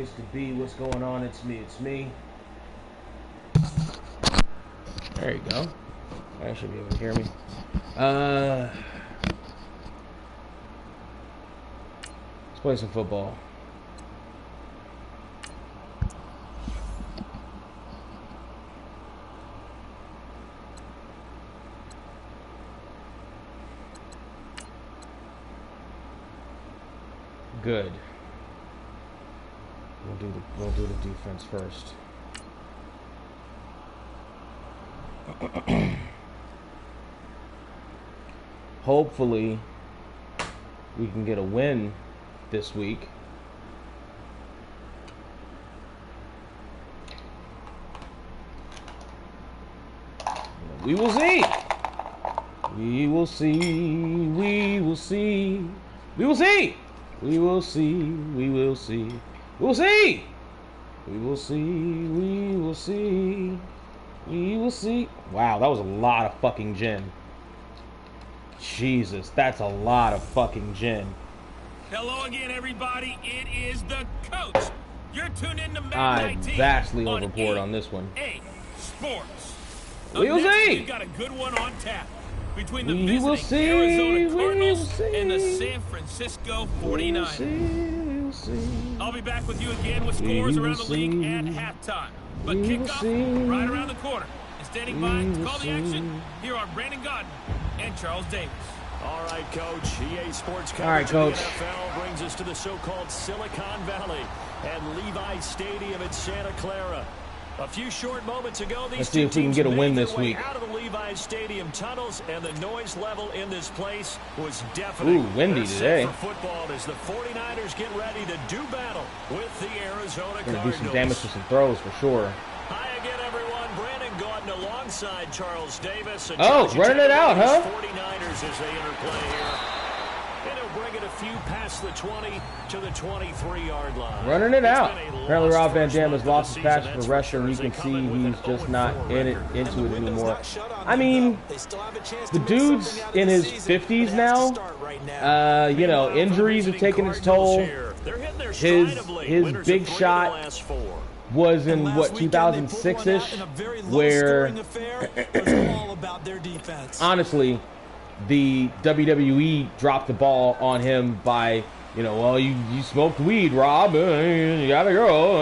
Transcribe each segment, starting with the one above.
To be, what's going on? It's me. There you go. I should be able to hear me. Let's play some football. Good. We'll do the defense first. Hopefully we can get a win this week. We will see. We will see. We will see. We will see. We will see. We will see. We'll see. We will see. We will see. We will see. Wow, that was a lot of fucking gin. Jesus, that's a lot of fucking gin. Hello again, everybody. It is the coach. You're tuned in to Madden I 19 vastly on overboard on this one. EA Sports. We will see. We've got a good one on tap between the We will see. Arizona Cardinals We will see. and the San Francisco 49ers. I'll be back with you again with scores around the league at halftime. But kickoff right around the corner. And standing by to call the action, here are Brandon Godden and Charles Davis. All right, Coach. EA Sports coverage All right, Coach. of the NFL brings us to the so-called Silicon Valley and Levi Stadium in Santa Clara. A few short moments ago, these Let's see if we can get a win this week. Out of the Levi Stadium tunnels, and the noise level in this place was deafening. Ooh, windy today. For football, as the 49ers get ready to do battle with the Arizona Cardinals. Gonna do some damage to some throws for sure. Hi again, everyone. Brandon Gaudin alongside Charles Davis. Oh, running it out, huh? 49ers as they interplay here. And he'll bring it a few past the 20 to the 23-yard line. Running it out. Apparently Rob Van Dam has lost his passion for wrestling. You can see he's just not into it anymore. I mean, the dude's in his 50s now. You know, injuries have taken its toll. His big shot was in what, 2006-ish, where honestly the WWE dropped the ball on him by, you know, well, you smoked weed, Rob, you gotta go.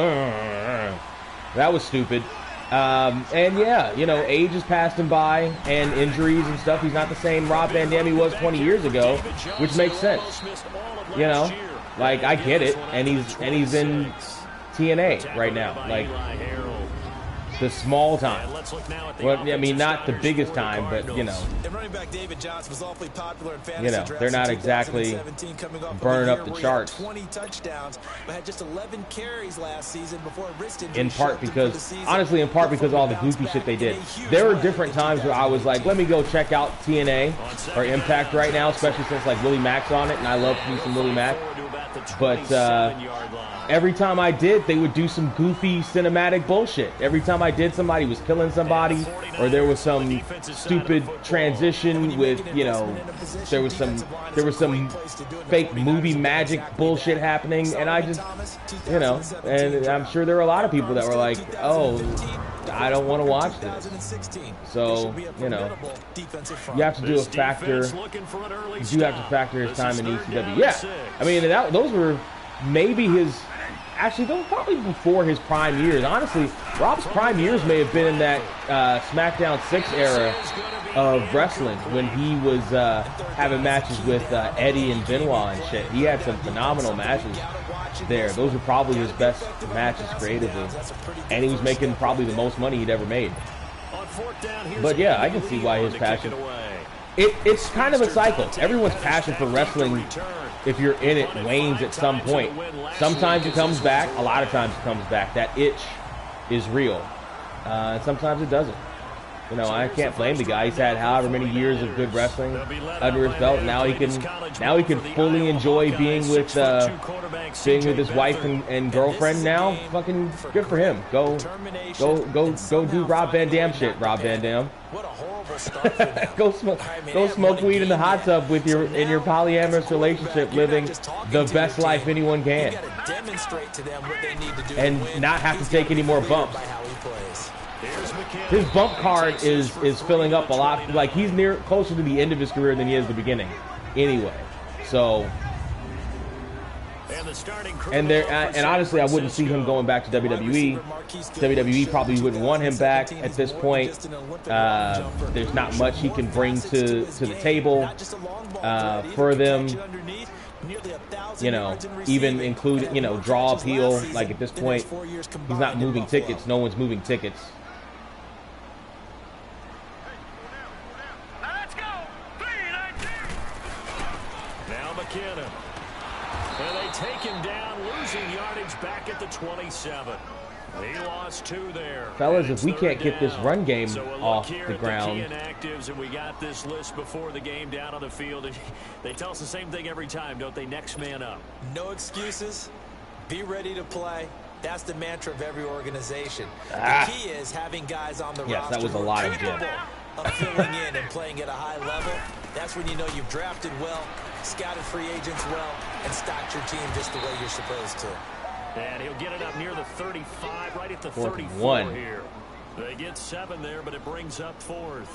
That was stupid. And yeah, you know, age has passed him by, and injuries and stuff. He's not the same Rob Van Dam he was 20 years ago, which makes sense. You know, like, I get it, and he's in TNA right now, like the small time. Well, I mean, not the biggest time, but you know, they're not exactly burning up the charts. In part because, honestly, in part because all the goofy shit they did. There were different times where I was like, let me go check out TNA or Impact right now, especially since like Willie Mack's on it, and I love me some Willie Mack. But every time I did, they would do some goofy cinematic bullshit. Every time I did, somebody was killing somebody, or there was some stupid transition with, you know, there was some fake movie magic bullshit happening, and I just, you know, and I'm sure there were a lot of people that were like, oh, I don't want to watch this. So, you know, you have to do a factor. You do have to factor his time in ECW. Yeah, I mean, those were maybe his. Actually, those were probably before his prime years. Honestly, Rob's prime years may have been in that SmackDown 6 era of wrestling when he was having matches with Eddie and Benoit and shit. He had some phenomenal matches there. Those were probably his best matches creatively. And he was making probably the most money he'd ever made. But yeah, I can see why his passion. It's kind of a cycle. Everyone's passion for wrestling, if you're in it, wanes at some point. Sometimes it comes back. A lot of times it comes back. That itch is real. And sometimes it doesn't. You know, I can't blame the guy. He's had however many years of good wrestling under his belt. Now he can fully enjoy being with his wife and girlfriend now. Fucking good for him. Go do Rob Van Dam shit, Rob Van Dam. Go smoke weed in the hot tub with in your polyamorous relationship, living the best life anyone can, and not have to take any more bumps. His bump card is filling up a lot. Like, he's closer to the end of his career than he is the beginning, anyway. So, and honestly, I wouldn't see him going back to WWE. WWE probably wouldn't want him back at this point. There's not much he can bring to the table for them. You know, even including, you know, draw appeal. Like, at this point, he's not moving tickets. No one's moving tickets. And they take him down, losing yardage back at the 27. He lost 2 there. Fellas, if we can't get this run game off the ground. Actives, and we got this list before the game down on the field. They tell us the same thing every time, don't they? Next man up. No excuses. Be ready to play. That's the mantra of every organization. The key is having guys on the roster. Yes, that was a lot of Jim. Of filling in and playing at a high level. That's when you know you've drafted well, scouted free agents well, and stocked your team just the way you're supposed to. And he'll get it up near the 35, right at the 34 here. They get 7 there, but it brings up 4th.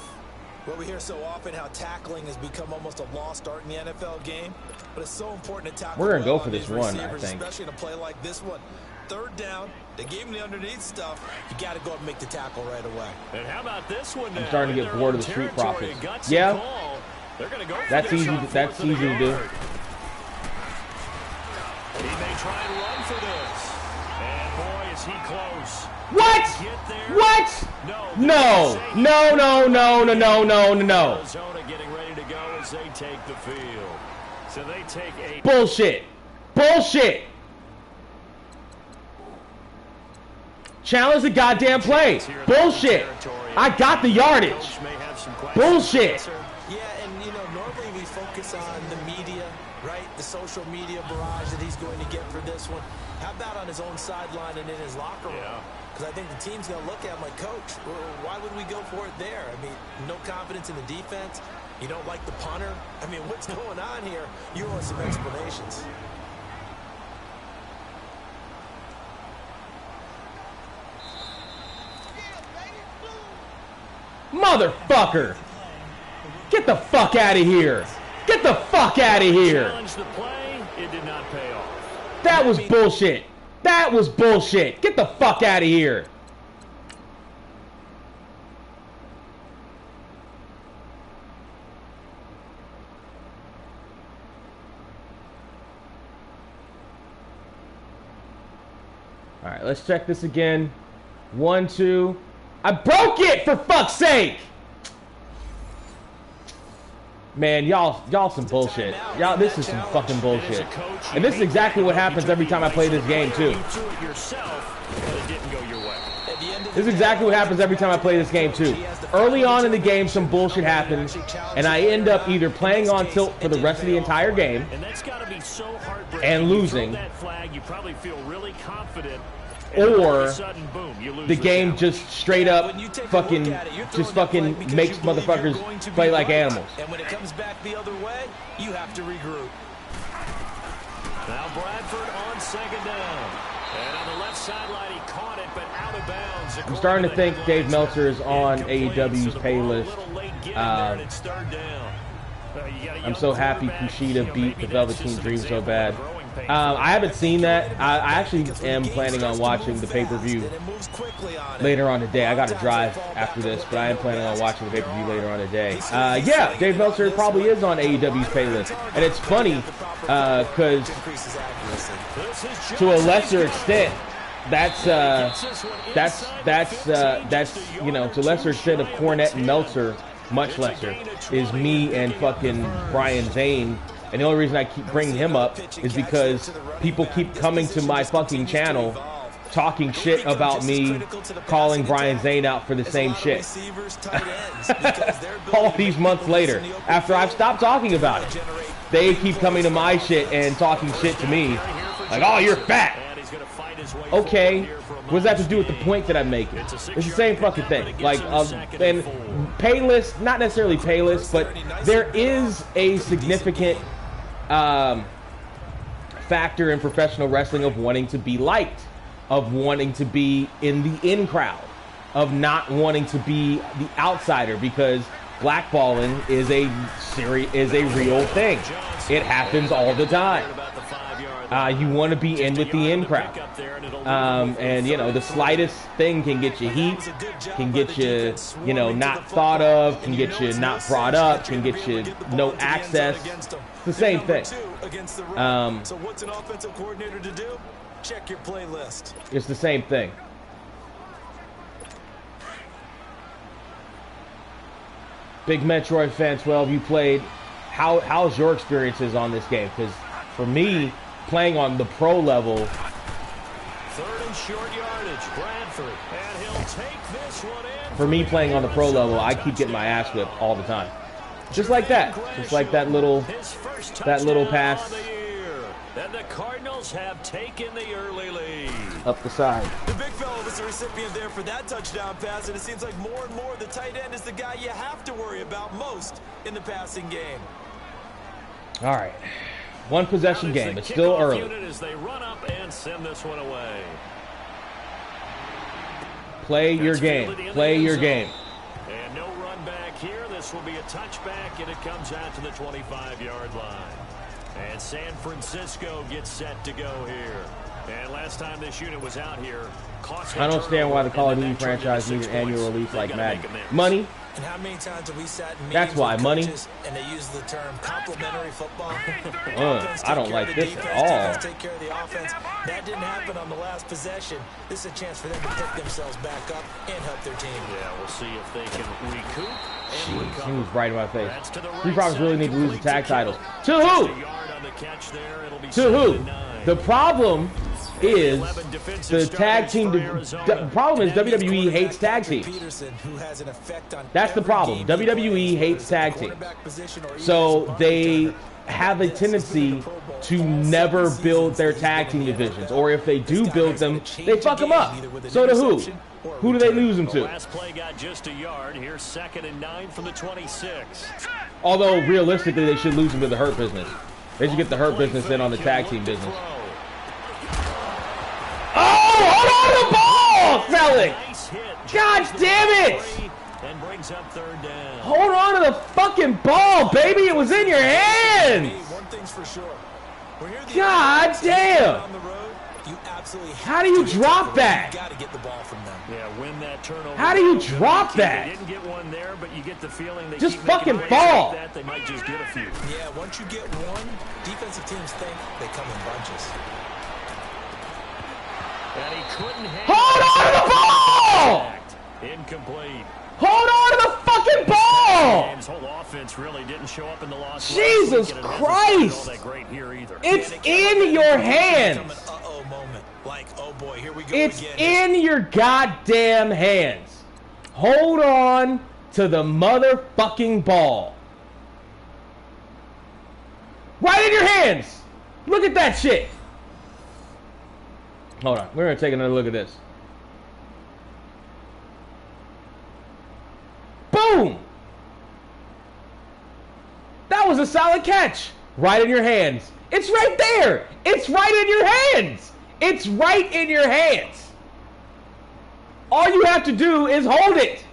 Well, we hear so often how tackling has become almost a lost art in the NFL game, but it's so important to tackle. We're gonna go for this one, I think. Especially in a play like this one. 3rd down, they gave him the underneath stuff. You got to go up and make the tackle right away. And how about this one now? I'm starting to get bored of the Street Profits. Yeah, that's easy. That's easy to do. He may try and run for this. And boy, is he close. What? What? No. No, no, no, no, no, no, no. Arizona getting ready to go as they take the field. So they take 8. Bullshit. Bullshit. Challenge the goddamn play. Bullshit. I got the yardage. Bullshit. Yeah, and you know, normally we focus on the media, right? The social media barrage that he's going to get for this one. How about on his own sideline and in his locker room? Because I think the team's going to look at him like, Coach, why would we go for it there? I mean, no confidence in the defense. You don't like the punter. I mean, what's going on here? You want some explanations. Motherfucker! Get the fuck out of here! Get the fuck out of here! The play, it did not pay off. That was bullshit. That was bullshit. Get the fuck out of here. All right, let's check this again. 1, 2. I broke it, for fuck's sake! Man, y'all some bullshit. Y'all, this is some fucking bullshit. And this is exactly what happens every time I play this game, too. This is exactly what happens every time I play this game, too. Early on in the game, some bullshit happens, and I end up either playing on tilt for the rest of the entire game and losing, or the game just straight up fucking makes motherfuckers play like animals. And when it comes back the other way, you have to regroup. Now Bradford on 2nd down. And on the left sideline, he caught it, but out of bounds. I'm starting to think Dave Meltzer is on AEW's pay list. I'm so happy Kushida beat the Velveteen Dream so bad. I haven't seen that. I actually am planning on watching the pay-per-view later on today. I got to drive after this, but I am planning on watching the pay-per-view later on today. Yeah, Dave Meltzer probably is on AEW's pay list. And it's funny because to a lesser extent, that's you know, to a lesser extent of Cornette and Meltzer, much lesser, is me and fucking Brian Zane. And the only reason I keep bringing him up is because people keep coming to my fucking channel talking shit about me calling Brian Zane out for the same shit. All these months later, after I've stopped talking about it, they keep coming to my shit and talking shit to me. Like, oh, you're fat. Okay, what does that have to do with the point that I'm making? It's the same fucking thing. Like, and Payless, not necessarily Payless, but there is a significant factor in professional wrestling of wanting to be liked, of wanting to be in the in crowd, of not wanting to be the outsider, because blackballing is a real thing. It happens all the time. You want to be in with the in crowd. And, you know, the slightest thing can get you heat, can get you, you know, not thought of, can get you not brought up, can get you no access. It's the same thing. So what's an offensive coordinator to do? Check your playlist. It's the same thing. Big Metroid fan 12, you played. How's your experiences on this game? Because for me, playing on the pro level, 3rd and short yardage, Bradford, and he'll take this one in. For me, playing on the pro level, I keep getting my ass whipped all the time. Just like that. Just like that little pass. And the Cardinals have taken the early lead. Up the side. The big fella was the recipient there for that touchdown pass, and it seems like more and more the tight end is the guy you have to worry about most in the passing game. All right. One possession game. It's still early. As they run up and send this one away. Play your game. Play your game. And no run back here. This will be a touchback, and it comes out to the 25-yard line. And San Francisco gets set to go here. And last time this unit was out here, I don't understand why the Call of Duty franchise needs an annual release like Madden. Money. And how many times have we sat in That's why, money. And they use the term complementary football. I don't like this at all. Take care of the offense. That didn't happen on the last possession. This is a chance for them to pick themselves back up and help their team. Yeah, we'll see if they can recoup. Jeez, he was right in my face. Three Problems really need to lose the tag titles. To who? To who? The problem is the tag team. The problem is WWE hates tag teams. That's the problem. WWE hates tag teams. So they have a tendency to never build their tag team divisions. Or if they do build them, they fuck them up. So to who? Who do they lose them to? Last play got just a yard. Here's 2nd and 9 from the 26. Although realistically, they should lose them to the Hurt Business. They should get the Hurt Business in on the tag team business. Oh, hold on to the ball, Selleck! God damn it! And brings up 3rd down. Hold on to the fucking ball, baby! It was in your hands! One thing's for sure. God damn! How do you drop that? You gotta get the ball from them. Yeah, win that turnover. How do you drop that? They didn't get one there, but you get the feeling they just keep fucking making fall. Like that, they might just get a few. Yeah, once you get one, defensive teams think they come in bunches. And he couldn't hold on to the ball! Incomplete. Hold on to the fucking ball! His whole offense really didn't show up in the loss. Jesus Christ! It's in your hands. Like, oh boy, here we go. It's in your goddamn hands. Hold on to the motherfucking ball. Right in your hands. Look at that shit. Hold on. We're going to take another look at this. Boom. That was a solid catch. Right in your hands. It's right there. It's right in your hands. It's right in your hands. All you have to do is hold it.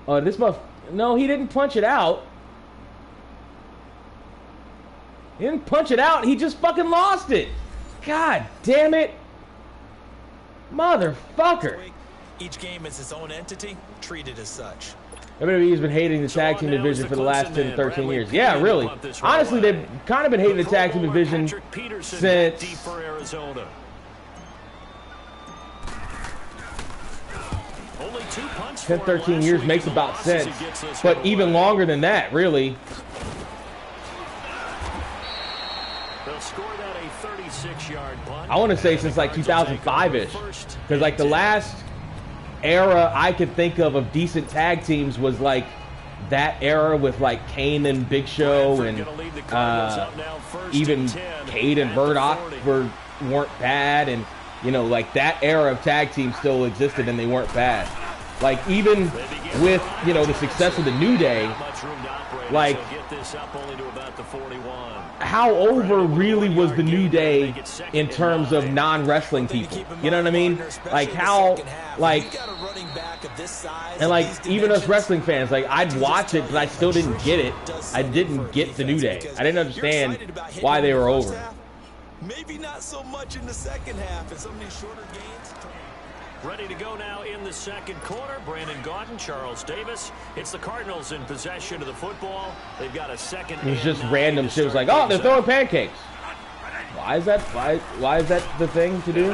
Oh, this no, he didn't punch it out. He didn't punch it out. He just fucking lost it. God damn it. Motherfucker. Each game is its own entity, treated as such. WWE has been hating the tag team division for the last 10 to 13 years. Yeah, really. Honestly, they've kind of been hating the tag team division since 10, 13 years makes about sense. But even longer than that, really. I want to say since like 2005-ish. Because like the last era I could think of decent tag teams was like that era with like Kane and Big Show and even Cade and Murdoch were weren't bad, and you know, like that era of tag teams still existed and they weren't bad. Like even with, you know, the success of the New Day, like how over really was the New Day in terms of non-wrestling people? You know what I mean? Like how, like, and like even us wrestling fans, like I'd watch it, but I still didn't get it. I didn't get the New Day. I didn't understand why they were over. Maybe not so much in the second half and some of these shorter gains. Ready to go now in the second quarter. Brandon Gaudin, Charles Davis. It's the Cardinals in possession of the football. They've got a second. It was just random shit. It was like, oh, they're throwing pancakes. Why is that? Why is that the thing to do?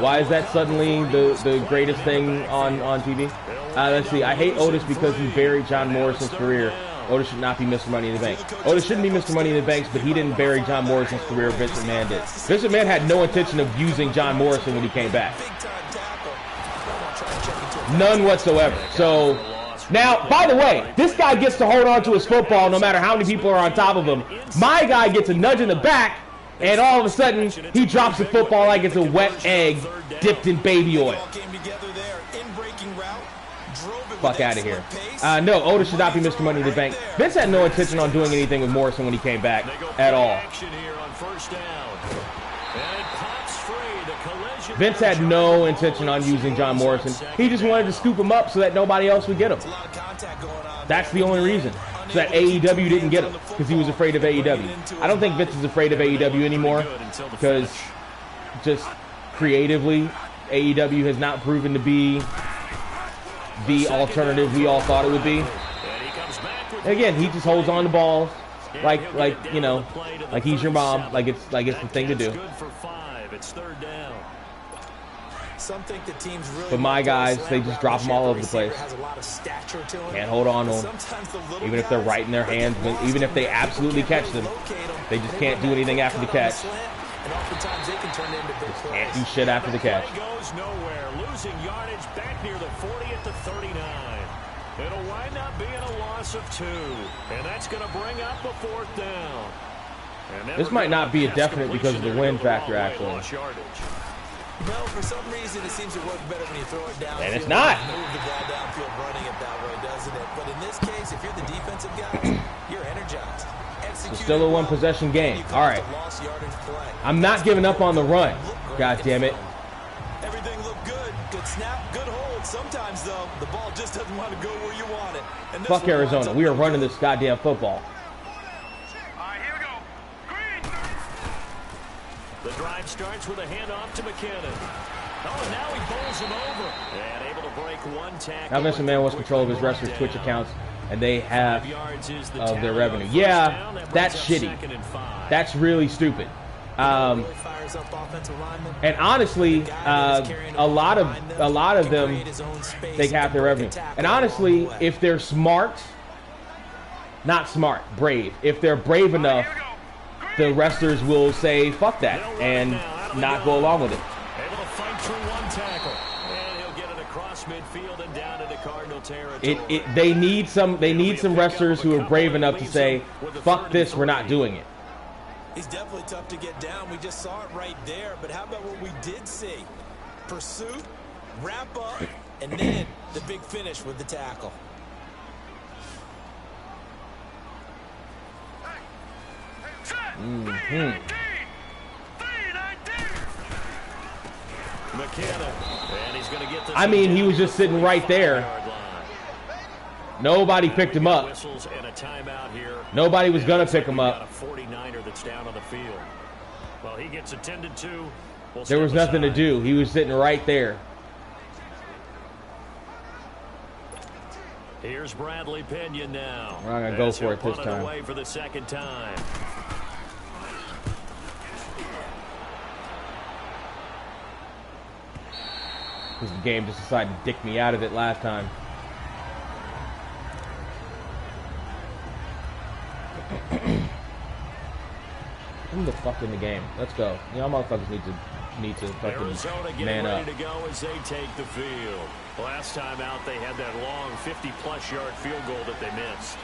Why is that suddenly the greatest thing on TV? Let's see. I hate Otis because he buried John Morrison's career. Otis should not be Mr. Money in the Bank. Otis shouldn't be Mr. Money in the Bank, but he didn't bury John Morrison's career. Vince McMahon did. Vince McMahon had no intention of using John Morrison when he came back. None whatsoever. So, now, by the way, this guy gets to hold on to his football no matter how many people are on top of him. My guy gets a nudge in the back, and all of a sudden, he drops the football like it's a wet egg dipped in baby oil. Fuck out of here. No, Otis should not be Mr. Money in the Bank. Vince had no intention on doing anything with Morrison when he came back at all. Vince had no intention on using John Morrison. He just wanted to scoop him up so that nobody else would get him. That's the only reason. So that AEW didn't get him, because he was afraid of AEW. I don't think Vince is afraid of AEW anymore, because just creatively, AEW has not proven to be the alternative we all thought it would be. And again, he just holds on to balls like you know, like he's your mom, like it's the thing to do. But my guys, they just drop them all over the place. Can't hold on to them. Even if they're right in their hands, even if they absolutely catch them, they just can't do anything after the catch. Just can't do shit after the catch. Losing yardage back near the 40 at the 39. It'll wind up being a loss of 2, and that's going to bring up a 4th down. This might not be a definite because of the win factor, actually. No, for some reason it seems to work better when you throw it down. And it's not. Move the ball downfield running it that way, doesn't it? But in this case, if you're the defensive guy, you're energized. It's still a one-possession game. All right. I'm not giving up on the run. God damn it. Everything looked good. Good snap, good hold. Sometimes, though, the ball just doesn't want to go where you want it. And fuck Arizona. We are running this goddamn football. The drive starts with a handoff to McKinnon. Oh, and now he bowls him over. And able to break one tackle. Now Vince McMahon wants control of his wrestlers' Twitch accounts, and they have of their revenue. Yeah, that's shitty. That's really stupid. And honestly, a lot of them take half their revenue. And honestly, if they're smart, not smart, brave. If they're brave enough, the wrestlers will say fuck that and not go along with it. Able to fight through one tackle, and he'll get it across midfield and down into Cardinal territory. They need some wrestlers who are brave enough to say fuck this, we're not doing it. He's definitely tough to get down. We just saw it right there. But how about what we did see? Pursuit, wrap up, and then the big finish with the tackle. McKinnon, and he's going to get this. I mean, he was just sitting right there. Nobody picked him up. Nobody was going to pick him up. Well, he gets attended to. There was nothing to do. He was sitting right there. Here's Bradley Pinion now. We're not going to go for it this time. Away for the second time. Because the game just decided to dick me out of it last time. Who the fuck in the game? Let's go. You know, motherfuckers need to fucking man up. Ready to go as they take the field. Last time out, they had that long 50-plus yard field goal that they missed.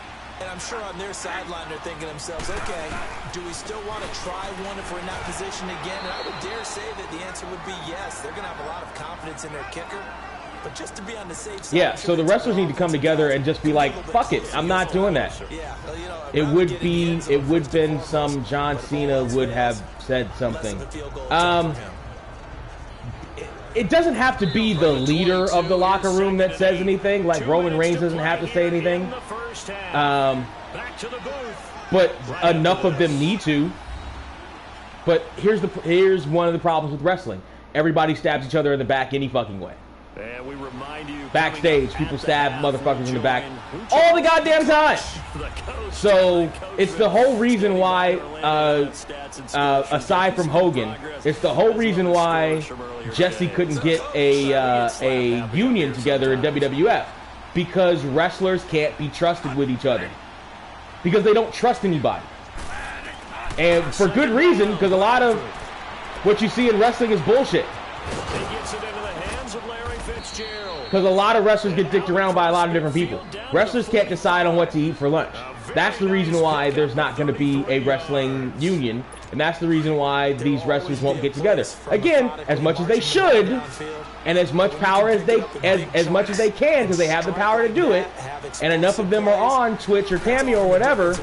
And I'm sure on their sideline they're thinking to themselves, okay, do we still want to try one if we're in that position again? And I would dare say that the answer would be yes. They're going to have a lot of confidence in their kicker. But just to be on the safe side. Yeah, so the wrestlers need to come together and just be like, fuck it, I'm not doing that. Yeah, you know, it would been some John Cena would have said something. It doesn't have to be the leader of the locker room that says anything. Like Roman Reigns doesn't have to say anything. But enough of them need to. But here's one of the problems with wrestling. Everybody stabs each other in the back any fucking way. And we remind you, backstage, people stab motherfuckers in the back all the goddamn time. So it's the whole reason why, aside from Hogan, it's the whole reason why Jesse couldn't get a union together in WWF, because wrestlers can't be trusted with each other, because they don't trust anybody, and for good reason, because a lot of what you see in wrestling is bullshit. Because a lot of wrestlers get dicked around by a lot of different people. Wrestlers can't decide on what to eat for lunch. That's the reason why there's not going to be a wrestling union, and that's the reason why these wrestlers won't get together. Again, as much as they should, and as much power as they much as they can, because they have the power to do it, and enough of them are on Twitch or Cameo or whatever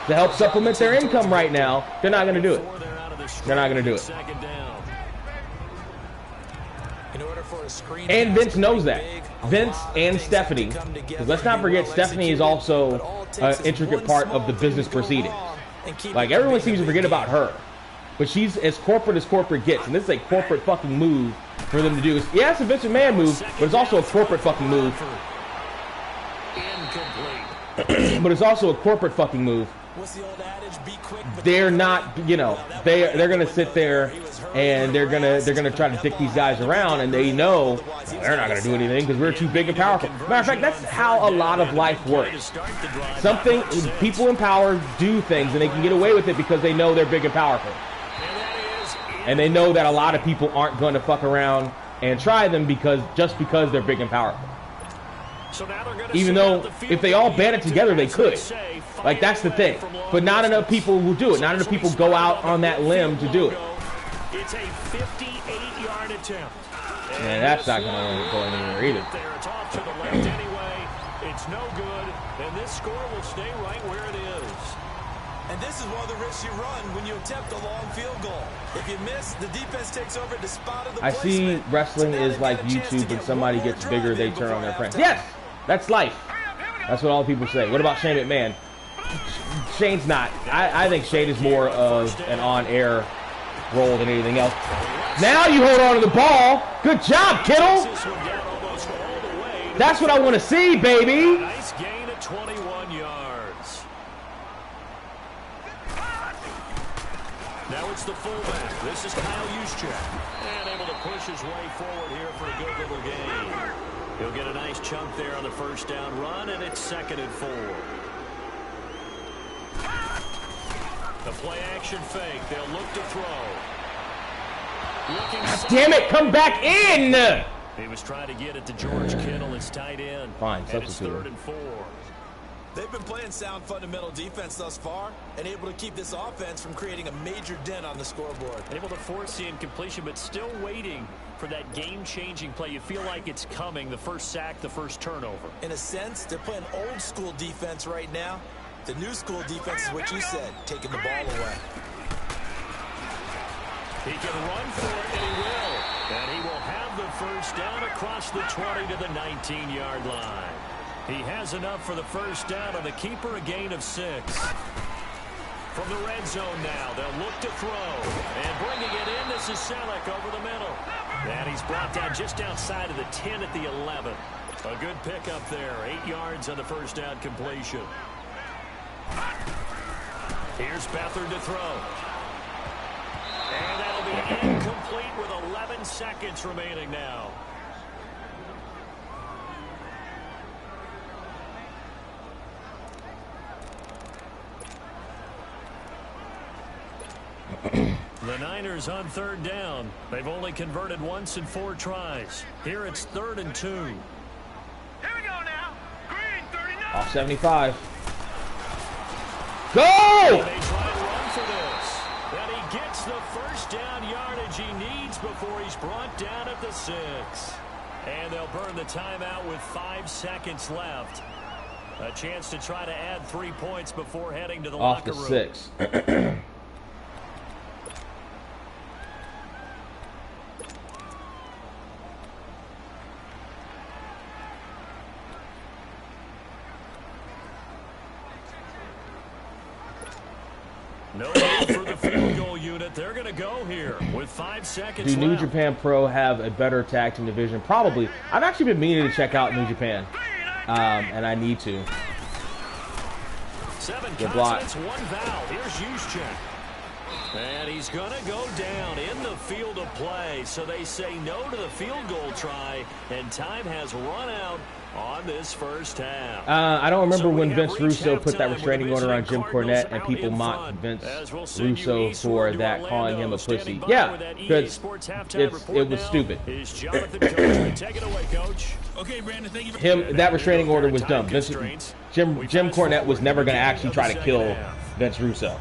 to help supplement their income right now, they're not going to do it. They're not going to do it. And Vince knows that. Vince and Stephanie. Because let's not forget, Stephanie is also an intricate part of the business proceedings. Like, everyone seems to forget about her. But she's as corporate gets. And this is a corporate fucking move for them to do. Yeah, it's a Vince McMahon move, but it's also a corporate fucking move. But it's also a corporate fucking move. They're not, you know, they're gonna sit there and they're gonna try to dick these guys around, and they know they're not gonna do anything because we're too big and powerful. Matter of fact, that's how a lot of life works. People in power do things and they can get away with it because they know they're big and powerful, and they know that a lot of people aren't going to fuck around and try them because they're big and powerful. Even though if they all band it together, they could. Like, that's the thing. But not enough people will do it. Not enough people go out on that limb to do it. It's a 58-yard attempt. And that's not going to go anywhere either. It's off to the left anyway. It's no good. And this score will stay right where it is. And this is one of the risks you run when you attempt a long field goal. If you miss, the defense takes over the spot of the placement. I see wrestling is like YouTube. When somebody gets bigger, they turn on their friends. Yes! That's life. That's what all people say. What about Shane McMahon? Shane's not. I think Shane is more of an on-air role than anything else. Now you hold on to the ball. Good job, Kittle. That's what I want to see, baby. Nice gain at 21 yards. Now it's the fullback. This is Kyle Juszczyk. And able to push his way forward here for a good little gain. He'll get a nice chunk there on the first down run, and it's 2nd and 4. The play action fake. They'll look to throw. God damn it, come back in! He was trying to get it to George Kittle, his tight end. Fine, and it's substitute. 3rd and 4. They've been playing sound fundamental defense thus far and able to keep this offense from creating a major dent on the scoreboard. Able to force the incompletion, but still waiting for that game-changing play. You feel like it's coming, the first sack, the first turnover. In a sense, they're playing old-school defense right now. The new school defense is what you said, taking the ball away. He can run for it, and he will. And he will have the first down across the 20 to the 19-yard line. He has enough for the first down, and the keeper a gain of 6. From the red zone now, they'll look to throw. And bringing it in, this is Selleck over the middle. And he's brought down just outside of the 10 at the 11. A good pickup there, 8 yards on the first down completion. Here's Beathard to throw. And that'll be incomplete with 11 seconds remaining now. The Niners on 3rd down. They've only converted once in 4 tries. Here it's 3rd and 2. Off 75. Go! And they try to run for this. And he gets the first down yardage he needs before he's brought down at the 6. And they'll burn the timeout with 5 seconds left. A chance to try to add 3 points before heading to the locker room. Off the 6. No need for the field goal unit. They're going to go here with 5 seconds Do New left. Japan Pro have a better tag team division? Probably. I've actually been meaning to check out New Japan, and I need to. 7 Good block. consonants, 1 vowel. Here's Juszczyk. And he's going to go down in the field of play. So they say no to the field goal try, and time has run out on this first half. I don't remember So when we Vince have reached Russo put that halftime restraining with the order on visiting Jim Cardinals Cornette, and out people in mocked front. Vince As we'll send you Russo eastward for to that, calling him a Orlando. pussy. Standing by Yeah, with that EA because Sports halftime it report was now stupid. is Jonathan Coachman. Take it away, Coach. Okay, Brandon, thank you. Him, that restraining order was dumb. Jim Cornette was never going to actually try to kill Vince Russo.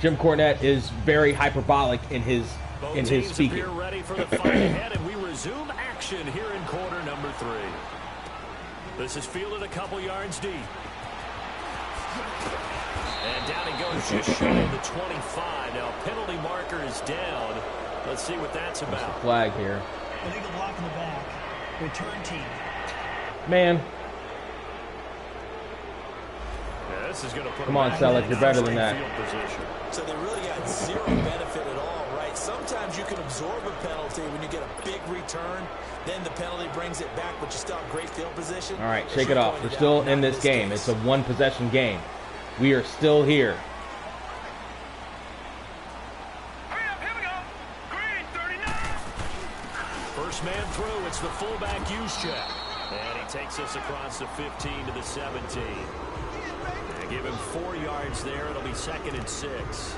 Jim Cornette is very hyperbolic in his speaking. Both teams appear ready for the fight ahead, and we resume action here in quarter number 3. This is fielded a couple yards deep. And down he goes just shy of the 25. Now penalty marker is down. Let's see what that's about. Flag here. Illegal block in the back. Return team. Man, Yeah, this is going to put come on, Selleck, you're better than that. So they really got zero benefit at all, right? Sometimes you can absorb a penalty when you get a big return. Then the penalty brings it back, but you still have great field position. All right, shake it off. We're still in this game. It's a one-possession game. We are still here. First man through, it's the fullback Juszczyk. And he takes us across the 15 to the 17. They give him 4 yards there. It'll be 2nd and 6.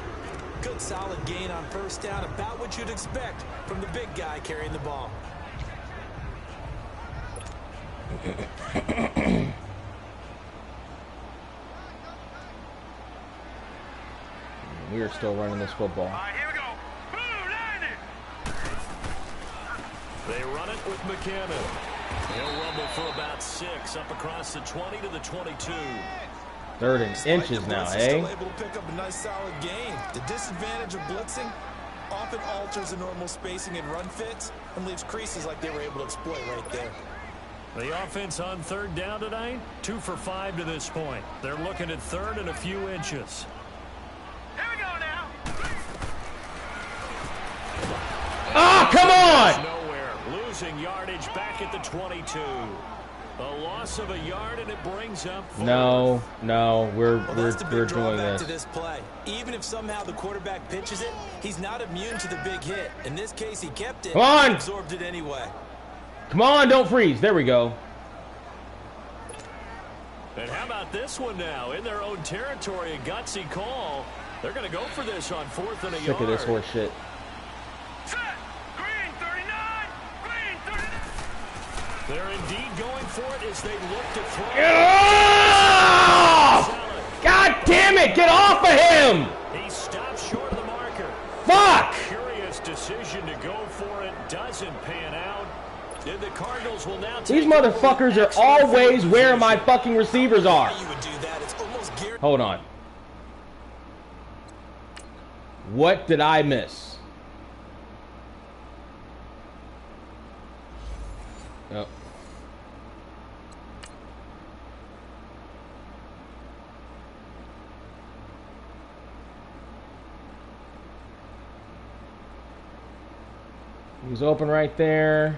Good solid gain on first down, about what you'd expect from the big guy carrying the ball. We are still running this football. All right, here we go. They run it with McKinnon. He'll rumble for about 6 up across the 20 to the 22. 3rd and inches now, Still eh? able to pick up a nice solid gain. The disadvantage of blitzing often alters the normal spacing and run fits and leaves creases like they were able to exploit right there. The offense on 3rd down tonight, 2 for 5 to this point. They're looking at 3rd and a few inches. Here we go now. Ah, come on! Nowhere. Losing yardage back at the 22. A loss of a yard, and it brings up 4th. No, we're That's the big doing drawback this. to this play. Even if somehow the quarterback pitches it, he's not immune to the big hit. In this case, he kept it. Come on! Absorbed it anyway. Come on, don't freeze. There we go. And how about this one now? In their own territory, a gutsy call. They're going to go for this on 4th and a yard. Sick of this horse shit. Set. Green 39. Green 39. They're indeed going for it as they look to throw. Oh! God damn it! Get off of him! He stops short of the marker. Fuck! Curious decision to go for it. Doesn't pan out. And the Cardinals will now take These motherfuckers are always where my fucking receivers are. You would do that. It's almost guaranteed. Hold on. What did I miss? Oh. He's open right there.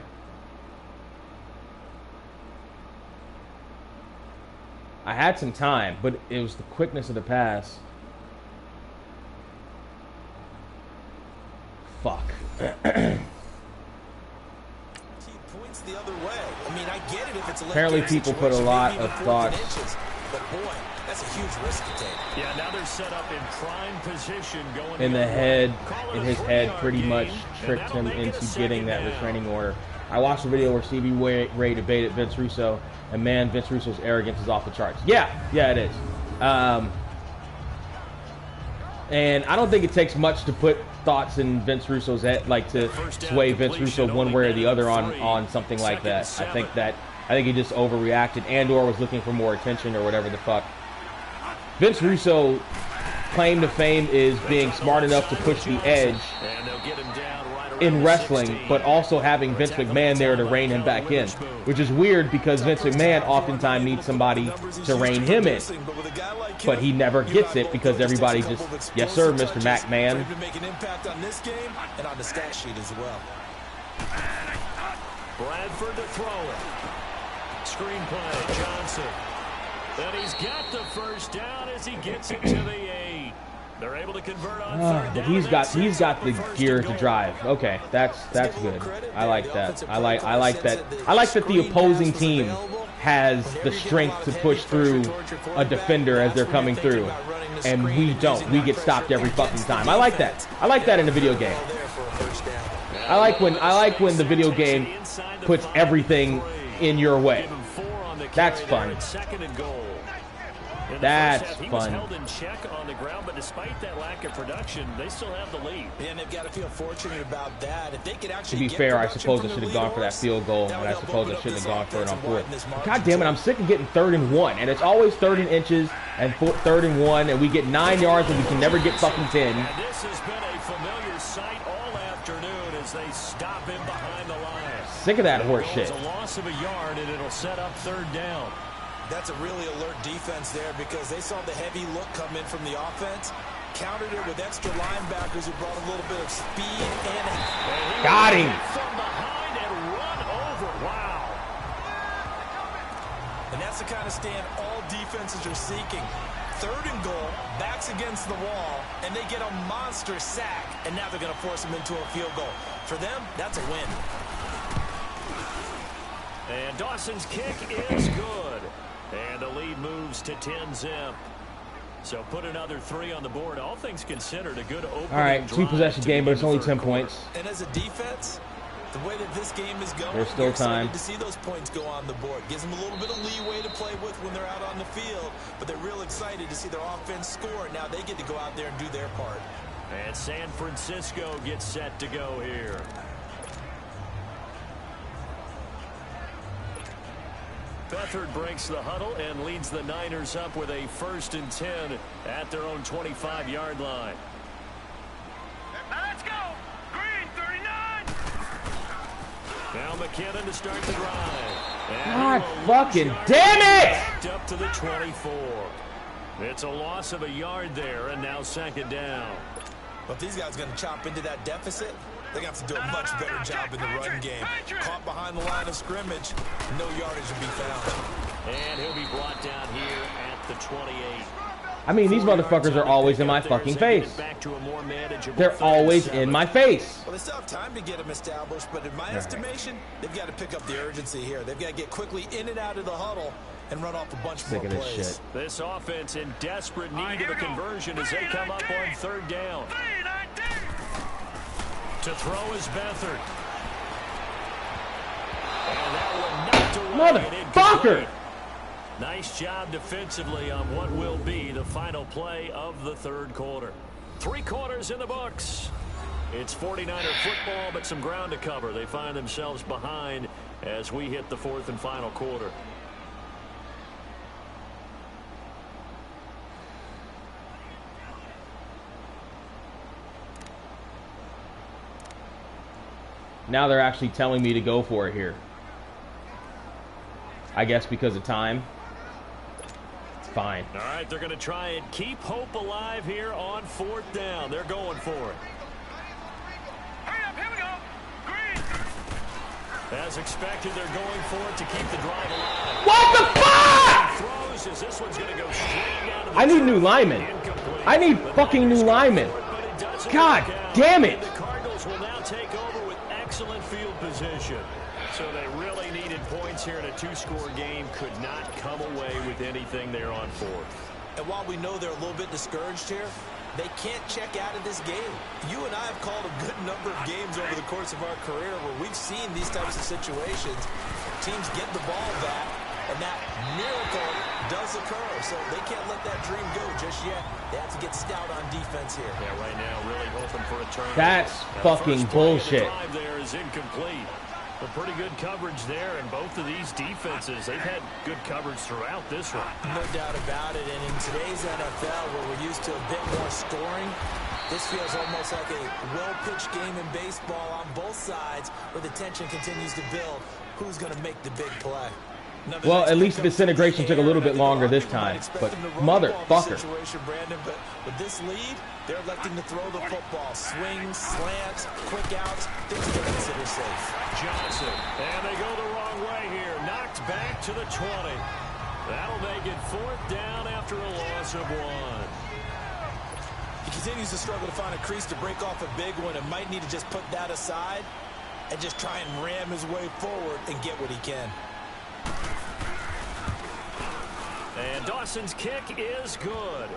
I had some time, but it was the quickness of the pass. Fuck. Points the other way. I mean, I get it if it's a Apparently people put a lot of thought. But boy, that's a huge risk to take. Yeah, now they're set up in prime position going In the the other head, way. Call it in a his head 3-yard pretty gain, much and tricked that'll him make it a into 2nd getting that down. restraining order. I watched a video where Stevie Ray debated Vince Russo, and man, Vince Russo's arrogance is off the charts. Yeah, it is. And I don't think it takes much to put thoughts in Vince Russo's head, like to sway Vince Russo one way or the other on something like that. I think he just overreacted, and/or was looking for more attention or whatever the fuck. Vince Russo claim to fame is being smart enough to push the edge in wrestling, but also having Vince McMahon there to rein him back in, which is weird because Vince McMahon oftentimes needs somebody to rein him in, but he never gets it because everybody just, yes sir, Mr. McMahon. Bradford to throw it. Screenplay, Johnson. And he's got the first down as he gets it to the 8. They're able to convert on third down. He's got the gear to drive. Okay, that's good. I like that. I like that. I like that the opposing team has the strength to push through a defender as they're coming through, and we don't. We get stopped every fucking time. I like that. I like that in a video game. I like when the video game puts everything in your way. That's fun. That's fun. He was held in check on the ground, but despite that lack of production, they still have the lead. And they've got to feel fortunate about that. If they could actually, to be fair, I suppose I should have gone for that field goal, and I suppose I shouldn't have gone for it on fourth. God damn it, I'm sick of getting 3rd and 1, and it's always 3rd and inches and 3rd and 1, and we get 9 yards and we can never get fucking 10. And this has been a familiar sight all afternoon as they stop him behind the line. Sick of that horse shit. It's a loss of a yard, and it'll set up 3rd down. That's a really alert defense there because they saw the heavy look come in from the offense, countered it with extra linebackers who brought a little bit of speed and got him from behind and run over. Wow. And that's the kind of stand all defenses are seeking. 3rd and goal, backs against the wall, and they get a monster sack, and now they're going to force them into a field goal. For them, that's a win. And Dawson's kick is good. And the lead moves to 10-zip. So put another 3 on the board. All things considered, a good opening. All right, 2-possession game, but it's only 10 points. And as a defense, the way that this game is going, there's still time to see those points go on the board. Gives them a little bit of leeway to play with when they're out on the field, but they're real excited to see their offense score. Now they get to go out there and do their part. And San Francisco gets set to go here. Beathard breaks the huddle and leads the Niners up with a 1st and 10 at their own 25-yard line. Now let's go. Green 39. Now McKinnon to start the drive. God fucking damn it! Up to the 24. It's a loss of a yard there, and now 2nd down. But if these guys are going to chop into that deficit, they're going to have to do a much better job in the run game. Caught behind the line of scrimmage, no yardage will be found. And he'll be brought down here at the 28. I mean, these motherfuckers are always in my fucking face. They're always in my face. Well, they still have time to get them established, but in my estimation, they've got to pick up the urgency here. They've got to get quickly in and out of the huddle and run off a bunch more plays. Shit. This offense in desperate need of a conversion as they come up on 3rd down. To throw is Beathard. And that one knocked away. Motherfucker! Nice job defensively on what will be the final play of the 3rd quarter. 3 quarters in the books. It's 49er football, but some ground to cover. They find themselves behind as we hit the 4th and final quarter. Now they're actually telling me to go for it here. I guess because of time. It's fine. All right, they're going to try and keep hope alive here on 4th down. They're going for it. Hurry up, here we go. Green. As expected, they're going for it to keep the drive alive. What the fuck? Throws as this one's going to go straight down to the I need new linemen. I need fucking new linemen. God damn it. The Cardinals will now take over with excellent field position. So they really needed points here in a 2-score game. Could not come away with anything there on 4th. And while we know they're a little bit discouraged here, They can't check out of this game. You and I have called a good number of games over the course of our career where we've seen these types of situations. Teams get the ball back, and that miracle does occur. So they can't let that dream go just yet. They have to get stout on defense here. Yeah, right now, really hoping for a turnover. That's fucking bullshit. The drive there is incomplete. But pretty good coverage there, and both of these defenses, they've had good coverage throughout this one. No doubt about it, and in today's NFL, where we're used to a bit more scoring, this feels almost like a well-pitched game in baseball on both sides, where the tension continues to build. Who's going to make the big play? Well, at least disintegration took a little bit longer this time, but motherfucker. But with this lead, they're electing to throw the football. Swings, slants, quick outs, things to consider safe. Johnson, and they go the wrong way here. Knocked back to the 20. That'll make it 4th down after a loss of 1. He continues to struggle to find a crease to break off a big one and might need to just put that aside and just try and ram his way forward and get what he can. And Dawson's kick is good.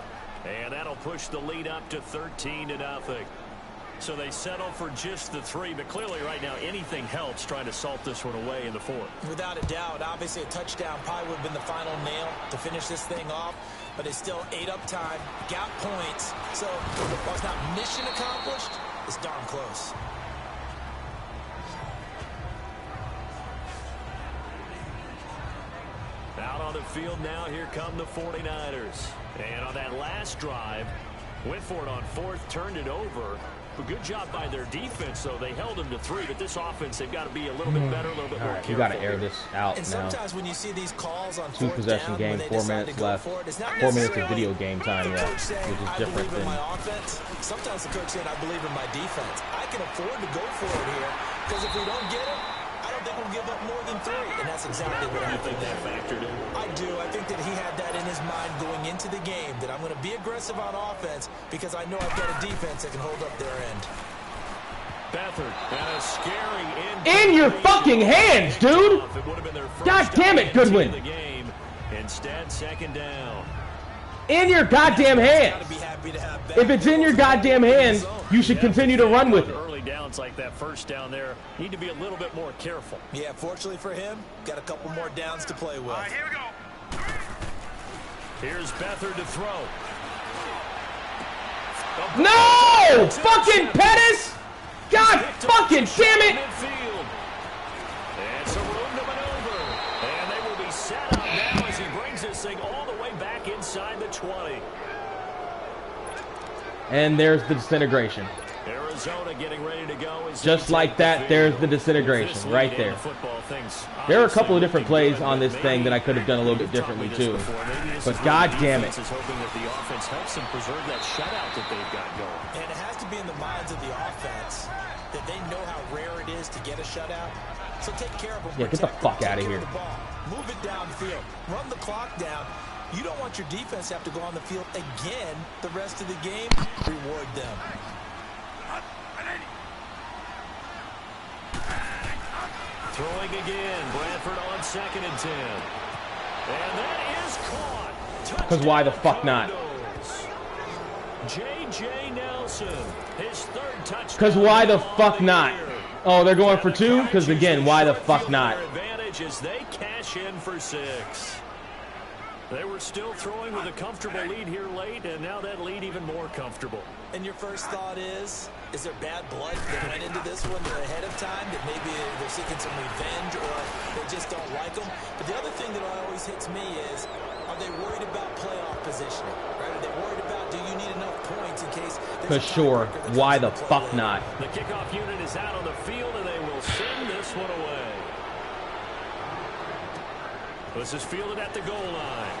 And that'll push the lead up to 13-0. So they settle for just the 3, but clearly right now anything helps trying to salt this one away in the 4th. Without a doubt, obviously a touchdown probably would have been the final nail to finish this thing off, but it's still ate up time, got points, so while it's not mission accomplished, it's darn close. Out on the field now, here come the 49ers. And on that last drive, went for it on 4th, turned it over. A good job by their defense, though. They held them to 3, but this offense, they've got to be a little bit better, a little bit more careful. You got to air this out and now. Sometimes when you see these calls on 2 possession game, 4 minutes left. 4 minutes of video game time left, which is different than. My offense. Sometimes the coach saying, I believe in my defense. I can afford to go for it here, because if we don't get it, I don't think we'll give up more than 3. And that's exactly what I think that factored in. I do. I think that he had that in his mind going into the game, that I'm going to be aggressive on offense because I know I've got a defense that can hold up their end. Beathard, and a scary in your fucking hands, dude! God damn it, Goodwin! Instead, 2nd down. In your goddamn hands! If it's in your goddamn hands, you should continue to run with it. Early downs like that 1st down there, need to be a little bit more careful. Yeah, fortunately for him, got a couple more downs to play with. Here we go. Here's Beathard to throw. No! Fucking Pettis! God fucking damn it! And some room to maneuver. And they will be set up now as he brings this thing all the way back inside the 20. And there's the disintegration. Arizona getting ready to go. Just like that, there's the disintegration right there. There are a couple of different plays on this thing that I could have done a little bit differently too. But god damn it. Hoping that the offense helps them preserve that shutout that they've got going. And it has to be in the minds of the offense that they know how rare it is to get a shutout. So take care of them. Yeah, get the fuck out of here. Move it downfield. Run the clock down. You don't want your defense to have to go on the field again the rest of the game. Reward them. Throwing again. Bradford on 2nd and 10. And that is caught. Because why the fuck not? J.J. Nelson, his 3rd touchdown. Because why the fuck not? Oh, they're going for 2? Because again, why the fuck not? Advantage as they cash in for 6. They were still throwing with a comfortable lead here late, and now that lead even more comfortable. And your first thought is there bad blood that went into this one ahead of time, that maybe they're seeking some revenge or they just don't like them? But the other thing that always hits me is, are they worried about playoff positioning? Right? Are they worried about, do you need enough points in case... For sure. Why the fuck not? The kickoff unit is out on the field, and they will send this one away. This is fielded at the goal line.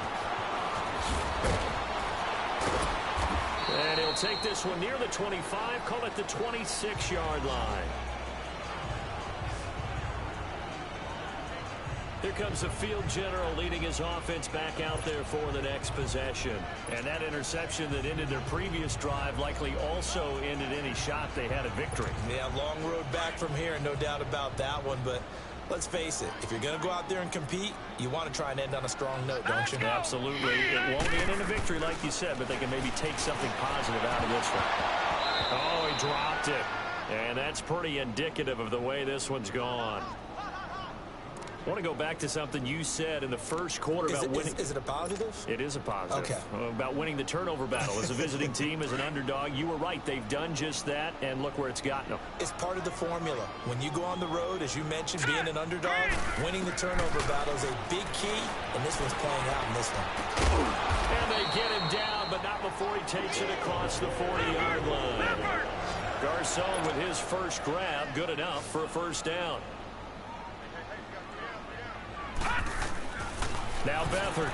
And he'll take this one near the 25, call it the 26-yard line. Here comes the field general leading his offense back out there for the next possession. And that interception that ended their previous drive likely also ended any shot they had at victory. Yeah, long road back from here, no doubt about that one. But Let's face it, if you're going to go out there and compete, you want to try and end on a strong note, don't you? Absolutely. It won't end in a victory like you said, but they can maybe take something positive out of this one. Oh, he dropped it. And that's pretty indicative of the way this one's gone. I want to go back to something you said in the first quarter about winning. Is it a positive? It is a positive. Okay. About winning the turnover battle. As a visiting team, as an underdog, you were right. They've done just that, and look where it's gotten them. It's part of the formula. When you go on the road, as you mentioned, being an underdog, winning the turnover battle is a big key, and this one's playing out in this one. And they get him down, but not before he takes it across the 40-yard line. Garcon with his first grab, good enough for a first down. Now Beathard.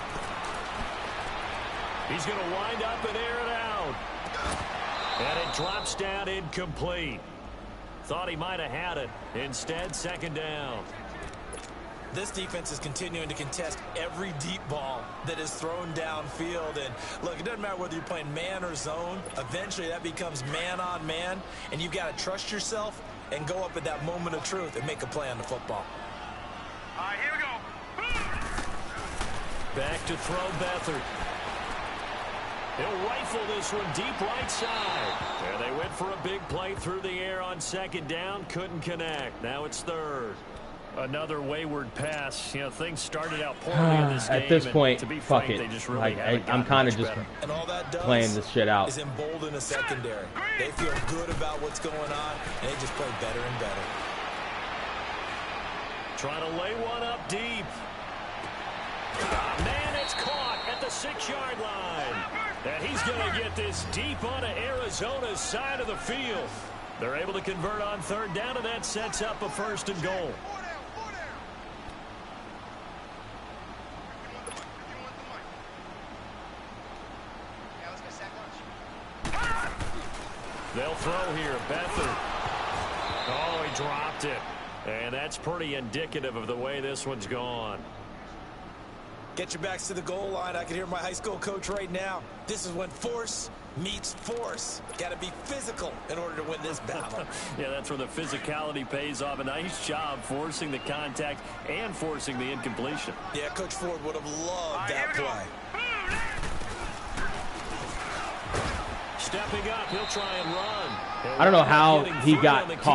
He's going to wind up and air it out. And it drops down incomplete. Thought he might have had it. Instead, second down. This defense is continuing to contest every deep ball that is thrown downfield. And look, it doesn't matter whether you're playing man or zone. Eventually, that becomes man on man. And you've got to trust yourself and go up at that moment of truth and make a play on the football. All right, here we go. Back to throw Beathard. He'll rifle this one deep right side. And they went for a big play through the air on second down. Couldn't connect. Now it's third. Another wayward pass. You know, things started out poorly in this game. At this point, to be fuck frank, it. they just really I'm kind of just And all that does playing this shit out. is embolden the secondary. They feel good about what's going on, and they just play better and better. Trying to lay one up deep. Man, it's caught at the 6-yard line. And he's going to get this deep onto Arizona's side of the field. They're able to convert on third down, and that sets up a first and goal. They'll throw here. Beathard. Oh, he dropped it. And that's pretty indicative of the way this one's gone. Get your backs to the goal line. I can hear my high school coach right now. This is when force meets force. Got to be physical in order to win this battle. Yeah, that's where the physicality pays off. A nice job forcing the contact and forcing the incompletion. Yeah, Coach Ford would have loved that play. Stepping up, he'll try and run. I don't know how he got caught.